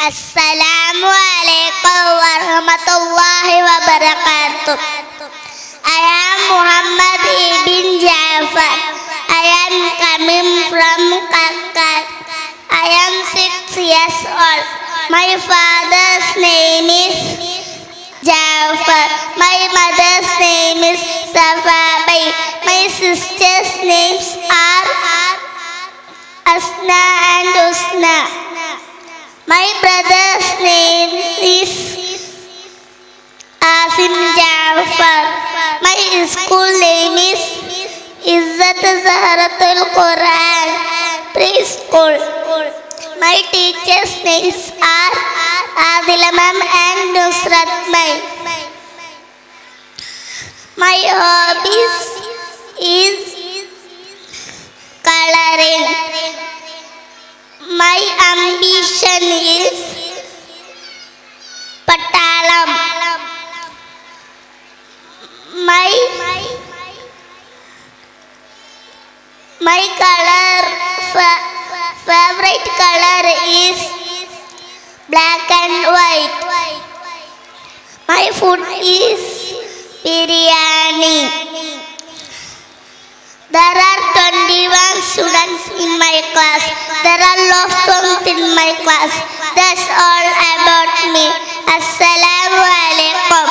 Assalamualaikum warahmatullahi wabarakatuh. I am Muhammad ibn Ja'far. I am coming from Kakar. I am 6 years old. My father's name is Ja'far. My mother's name is Safabai. My sisters' names are Asna and Usna. My brother's name is Asim Ja'far. My school name is Izzat Zahratul Quran Preschool. My teachers' names are Adila Ma'am and Nusrat Mai. My hobbies is coloring. My ambition is Patalam. My favorite color is black and white. My food is biryani. There are 21 students in my class. There are lots in my class. That's all about me. Assalamu alaikum.